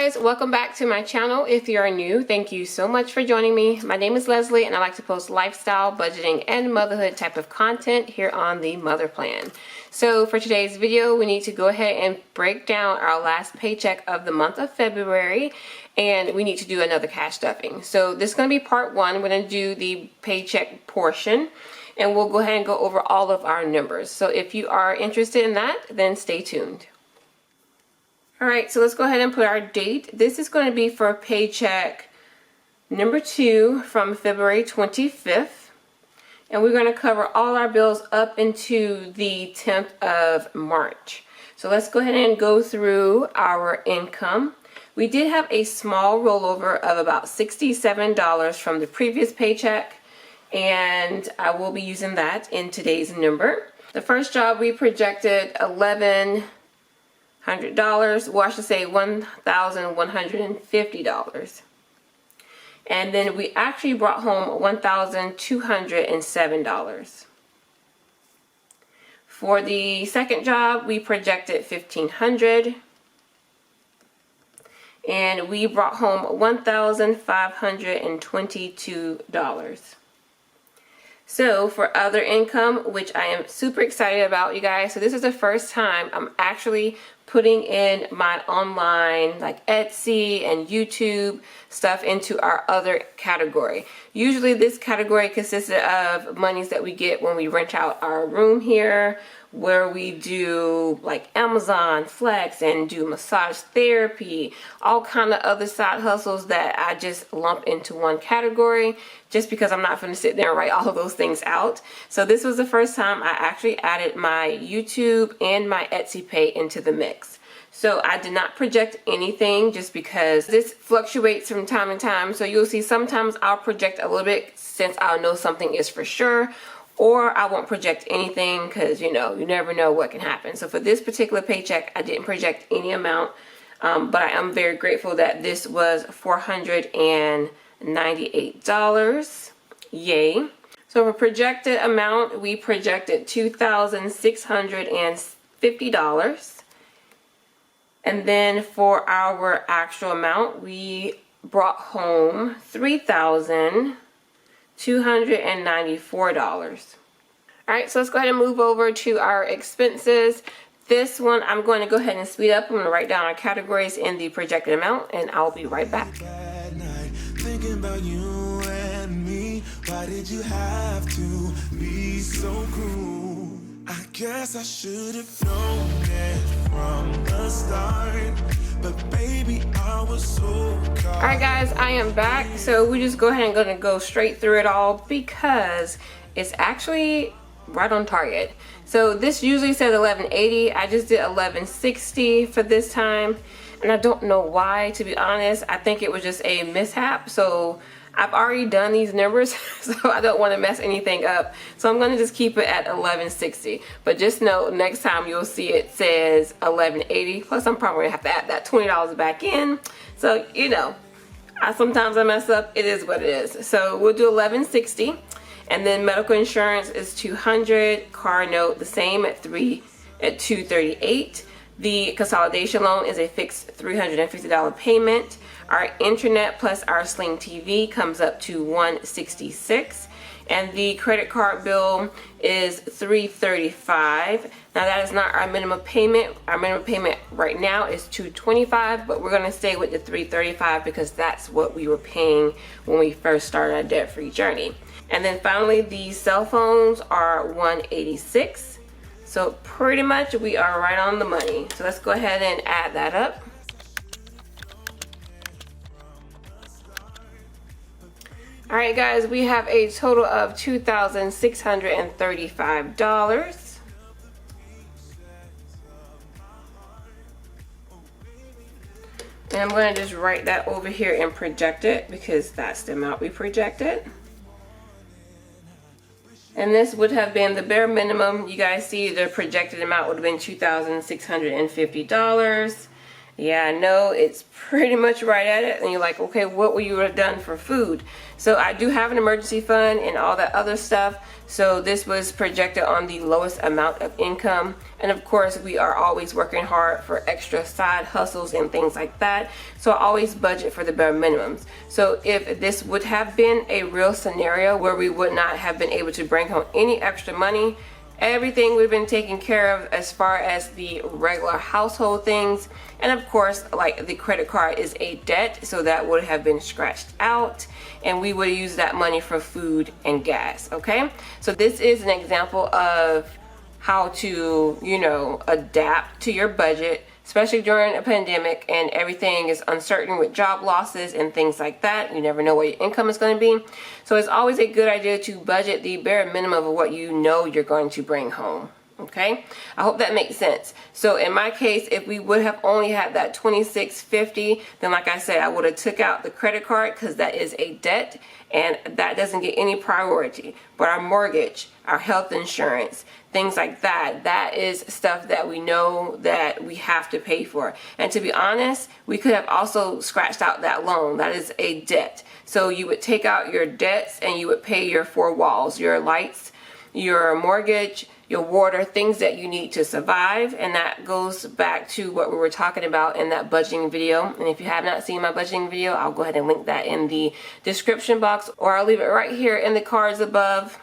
guys, welcome back to my channel. If you are new, thank you so much for joining me. My name is Leslie and I like to post lifestyle, budgeting, and motherhood type of content here on the Mother Plan. So for today's video, we need to go ahead and break down our last paycheck of the month of February, and we need to do another cash stuffing. So this is going to be part one. We're going to do the paycheck portion and we'll go ahead and go over all of our numbers. So if you are interested in that, then stay tuned. Alright, so let's go ahead and put our date. This is going to be for paycheck number 2 from February 25th. And we're going to cover all our bills up into the 10th of March. So let's go ahead and go through our income. We did have a small rollover of about $67 from the previous paycheck, and I will be using that in today's number. The first job we projected $1,100. Well, I should say $1,150. And then we actually brought home $1,207. For the second job, we projected $1,500. And we brought home $1,522. So for other income, which I am super excited about, you guys, so this is the first time I'm actually putting in my online, like Etsy and YouTube stuff, into our other category. Usually this category consisted of monies that we get when we rent out our room here, where we do like Amazon Flex and do massage therapy, all kind of other side hustles that I just lump into one category just because I'm not going to sit there and write all of those things out. So this was the first time I actually added my YouTube and my Etsy pay into the mix. So I did not project anything just because this fluctuates from time to time. So you'll see sometimes I'll project a little bit since I'll know something is for sure, or I won't project anything because, you know, you never know what can happen. So for this particular paycheck, I didn't project any amount, but I am very grateful that this was $498. Yay. So for projected amount, we projected $2,650. And then for our actual amount, we brought home $3,294. Alright, so let's go ahead and move over to our expenses. This one I'm going to go ahead and speed up. I'm going to write down our categories in the projected amount, and I'll be right back. Thinking about you and me, why did you have to be so cruel? I guess I should have known it from the start, but baby, I was so caught. Alright guys, I am back. So we just go ahead and gonna go straight through it all because it's actually right on target. So this usually says $1,180. I just did $1,160 for this time, and I don't know why, to be honest. I think it was just a mishap. So I've already done these numbers, so I don't want to mess anything up. So I'm going to just keep it at $1,160. But just know next time you'll see it says $1,180. Plus I'm probably going to have to add that $20 back in. So, you know, sometimes I mess up. It is what it is. So we'll do $1,160. And then medical insurance is $200. Car note the same at $238. The consolidation loan is a fixed $350 payment. Our internet plus our Sling TV comes up to $166. And the credit card bill is $335. Now that is not our minimum payment. Our minimum payment right now is $225, but we're going to stay with the $335 because that's what we were paying when we first started our debt-free journey. And then finally, the cell phones are $186. So pretty much we are right on the money. So let's go ahead and add that up. Alright guys, we have a total of $2,635. And I'm going to just write that over here and project it because that's the amount we projected. And this would have been the bare minimum. You guys see the projected amount would have been $2,650. Yeah, I know it's pretty much right at it. And you're like, okay, what would you have done for food? So I do have an emergency fund and all that other stuff. So this was projected on the lowest amount of income. And of course, we are always working hard for extra side hustles and things like that. So I always budget for the bare minimums. So if this would have been a real scenario where we would not have been able to bring home any extra money, everything would have been taken care of as far as the regular household things. And of course, like the credit card is a debt, so that would have been scratched out and we would have used that money for food and gas, okay? So this is an example of how to, you know, adapt to your budget, especially during a pandemic and everything is uncertain with job losses and things like that. You never know what your income is going to be. So it's always a good idea to budget the bare minimum of what you know you're going to bring home. Okay, I hope that makes sense. So in my case, if we would have only had that $26.50, then like I said, I would have took out the credit card because that is a debt and that doesn't get any priority. But our mortgage, our health insurance, things like that, that is stuff that we know that we have to pay for. And to be honest, we could have also scratched out that loan. That is a debt. So you would take out your debts and you would pay your four walls, your lights, your mortgage, your water, things that you need to survive. And that goes back to what we were talking about in that budgeting video. And if you have not seen my budgeting video, I'll go ahead and link that in the description box, or I'll leave it right here in the cards above.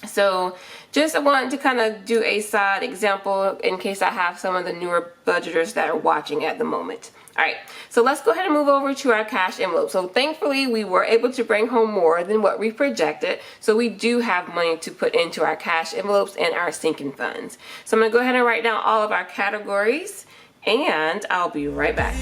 So just wanted to kind of do a side example in case I have some of the newer budgeters that are watching at the moment. All right, so let's go ahead and move over to our cash envelope. So thankfully, we were able to bring home more than what we projected. So we do have money to put into our cash envelopes and our sinking funds. So I'm gonna go ahead and write down all of our categories and I'll be right back.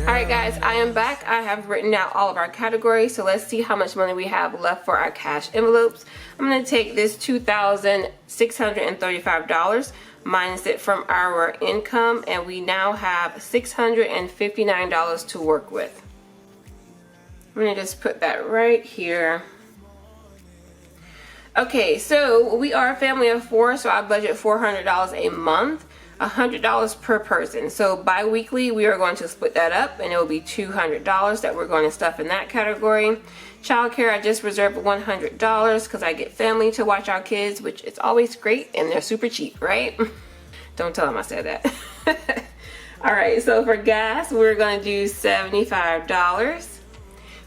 Alright guys, I am back. I have written out all of our categories, so let's see how much money we have left for our cash envelopes. I'm going to take this $2,635, minus it from our income, and we now have $659 to work with. I'm going to just put that right here. Okay, so we are a family of four, so I budget $400 a month. $100 per person. So bi-weekly we are going to split that up and it will be $200 that we're going to stuff in that category. Childcare, I just reserved $100 because I get family to watch our kids, which is always great and they're super cheap, right? Don't tell them I said that. Alright, so for gas we're going to do $75.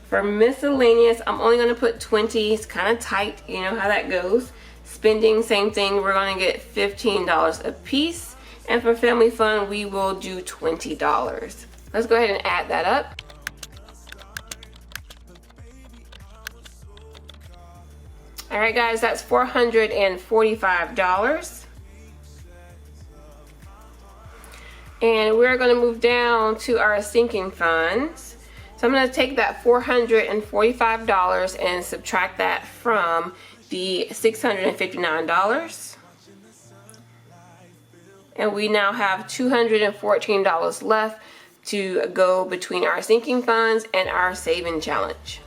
For miscellaneous, I'm only going to put $20. It's kind of tight, you know how that goes. Spending, same thing, we're going to get $15 a piece. And for family fun, we will do $20. Let's go ahead and add that up. All right, guys, that's $445. And we're going to move down to our sinking funds. So I'm going to take that $445 and subtract that from the $659. And we now have $214 left to go between our sinking funds and our saving challenge.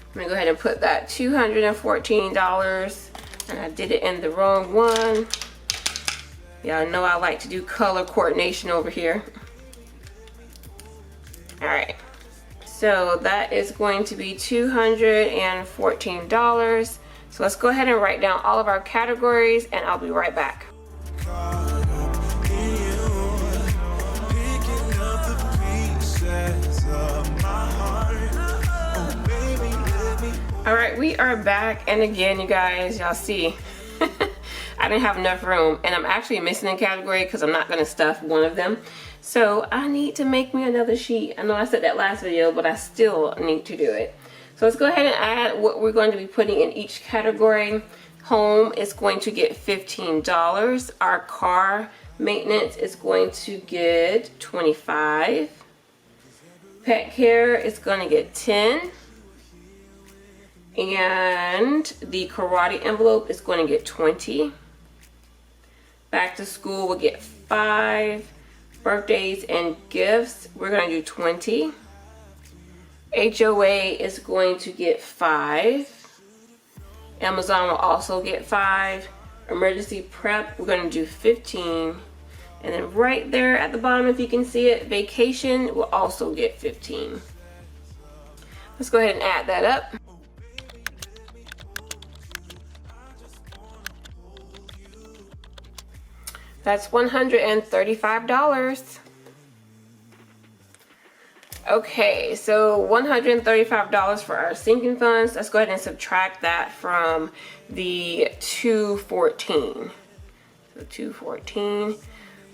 I'm gonna go ahead and put that $214, and I did it in the wrong one. Y'all know I like to do color coordination over here. All right, so that is going to be $214. So let's go ahead and write down all of our categories and I'll be right back. All right, we are back, and again, you guys, y'all see, I didn't have enough room, and I'm actually missing a category because I'm not going to stuff one of them. So I need to make me another sheet. I know I said that last video, but I still need to do it. So let's go ahead and add what we're going to be putting in each category. Home is going to get $15. Our car maintenance is going to get $25. Pet care is going to get $10. And the karate envelope is going to get $20. Back to school will get $5. Birthdays and gifts, we're going to do $20. HOA is going to get 5. Amazon will also get 5. Emergency prep, we're going to do 15. And then right there at the bottom, if you can see it, vacation will also get 15. Let's go ahead and add that up. That's $135. Okay, so $135 for our sinking funds. Let's go ahead and subtract that from the $214. So $214.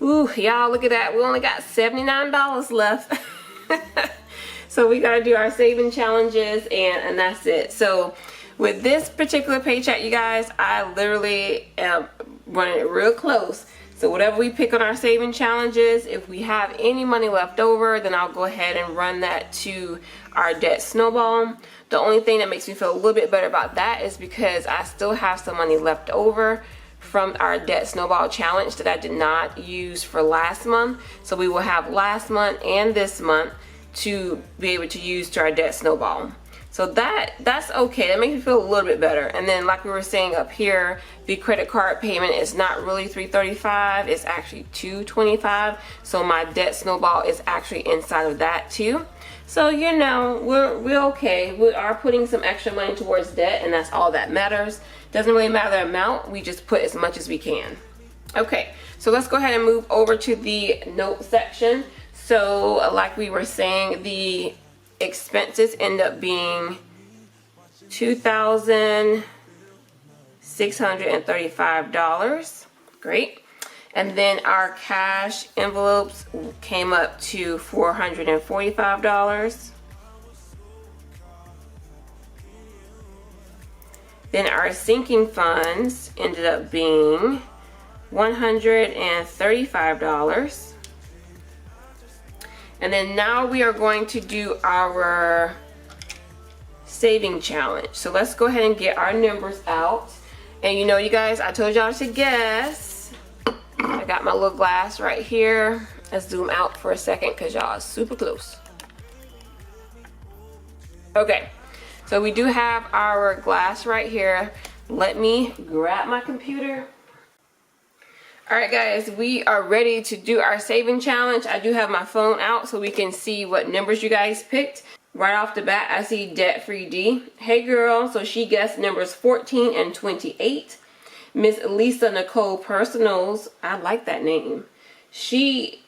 Ooh, y'all, look at that. We only got $79 left. So we gotta do our saving challenges, and that's it. So with this particular paycheck, you guys, I literally am running it real close. So whatever we pick on our saving challenges, if we have any money left over, then I'll go ahead and run that to our debt snowball. The only thing that makes me feel a little bit better about that is because I still have some money left over from our debt snowball challenge that I did not use for last month. So we will have last month and this month to be able to use to our debt snowball. So that's okay. That makes me feel a little bit better. And then like we were saying up here, the credit card payment is not really $335, it's actually $225. So my debt snowball is actually inside of that too. So you know, we're okay. We are putting some extra money towards debt, and that's all that matters. Doesn't really matter the amount, we just put as much as we can. Okay, so let's go ahead and move over to the note section. So like we were saying, the expenses end up being $2,635. Great. And then our cash envelopes came up to $445. Then our sinking funds ended up being $135. And then now we are going to do our saving challenge. So let's go ahead and get our numbers out. And you know, you guys, I told y'all to guess. I got my little glass right here. Let's zoom out for a second because y'all are super close. Okay, so we do have our glass right here. Let me grab my computer. All right, guys, we are ready to do our saving challenge. I do have my phone out so we can see what numbers you guys picked. Right off the bat, I see Debt Free D. Hey, girl. So she guessed numbers 14 and 28. Miss Lisa Nicole Personals. I like that name. She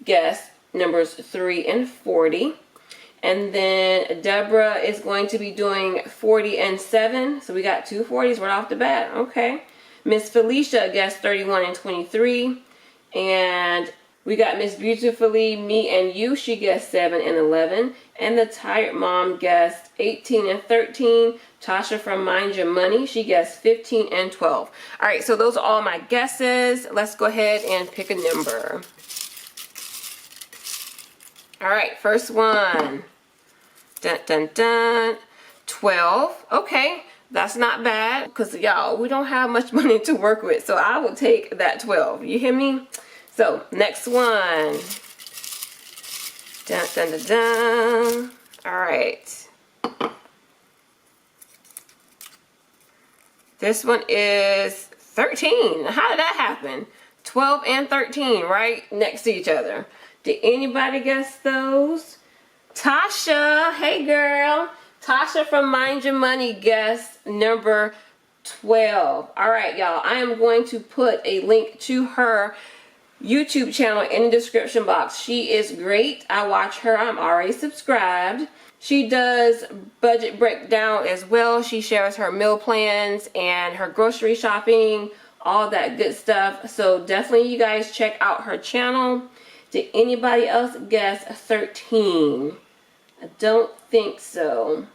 guessed numbers 3 and 40. And then Deborah is going to be doing 40 and 7. So we got two 40s right off the bat. Okay. Miss Felicia guessed 31 and 23. And we got Miss Beautifully Me and You. She guessed 7 and 11. And the Tired Mom guessed 18 and 13. Tasha from Mind Your Money, she guessed 15 and 12. All right, so those are all my guesses. Let's go ahead and pick a number. All right, first one. Dun, dun, dun. 12. Okay. That's not bad because, y'all, we don't have much money to work with. So I will take that 12. You hear me? So next one. Dun, dun, dun, dun. All right. This one is 13. How did that happen? 12 and 13 right next to each other. Did anybody guess those? Tasha. Hey, girl. Tasha from Mind Your Money guessed number 12. All right, y'all. I am going to put a link to her YouTube channel in the description box. She is great. I watch her. I'm already subscribed. She does budget breakdown as well. She shares her meal plans and her grocery shopping, all that good stuff. So definitely you guys check out her channel. Did anybody else guess 13? I don't think so.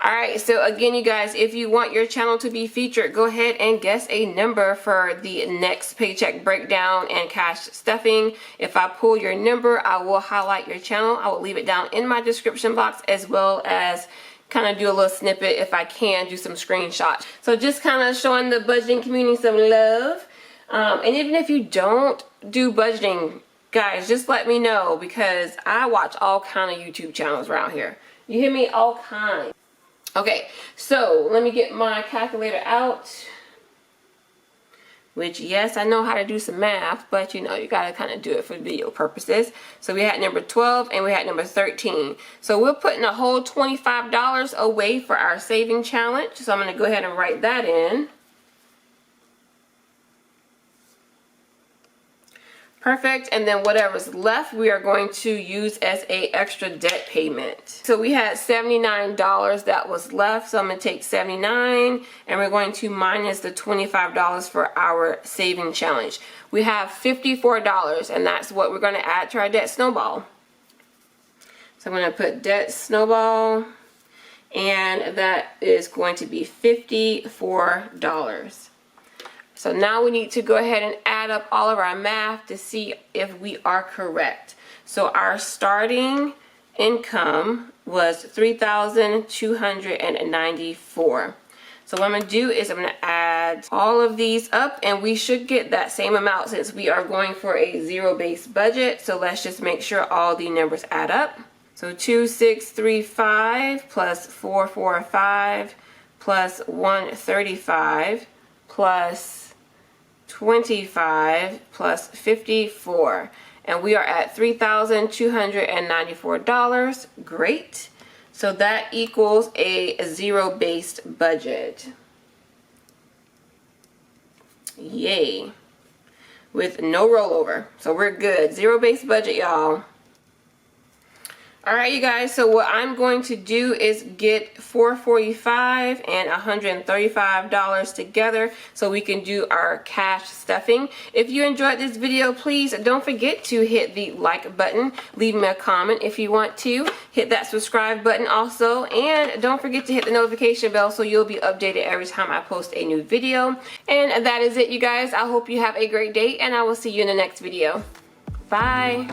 Alright, so again, you guys, if you want your channel to be featured, go ahead and guess a number for the next paycheck breakdown and cash stuffing. If I pull your number, I will highlight your channel. I will leave it down in my description box, as well as kind of do a little snippet if I can, do some screenshots. So just kind of showing the budgeting community some love. And even if you don't do budgeting, guys, just let me know, because I watch all kind of YouTube channels around here. You hear me? All kinds. Okay, so let me get my calculator out. Which, yes, I know how to do some math, but you know, you gotta kind of do it for video purposes. So we had number 12 and we had number 13. So we're putting a whole $25 away for our saving challenge. So I'm gonna go ahead and write that in. Perfect, and then whatever's left we are going to use as a extra debt payment. So we had $79 that was left, so I'm going to take 79 and we're going to minus the $25 for our saving challenge. We have $54 and that's what we're going to add to our debt snowball. So I'm going to put debt snowball and that is going to be $54. So now we need to go ahead and add up all of our math to see if we are correct. So our starting income was $3,294. So what I'm going to do is I'm going to add all of these up and we should get that same amount since we are going for a zero-based budget. So let's just make sure all the numbers add up. So 2635 plus 445 plus 135 plus 25 plus 54, and we are at $3,294. Great. So that equals a zero-based budget. Yay. With no rollover. So we're good. Zero-based budget, y'all. Alright, you guys, so what I'm going to do is get $445 and $135 together so we can do our cash stuffing. If you enjoyed this video, please don't forget to hit the like button. Leave me a comment if you want to. Hit that subscribe button also. And don't forget to hit the notification bell so you'll be updated every time I post a new video. And that is it, you guys. I hope you have a great day and I will see you in the next video. Bye.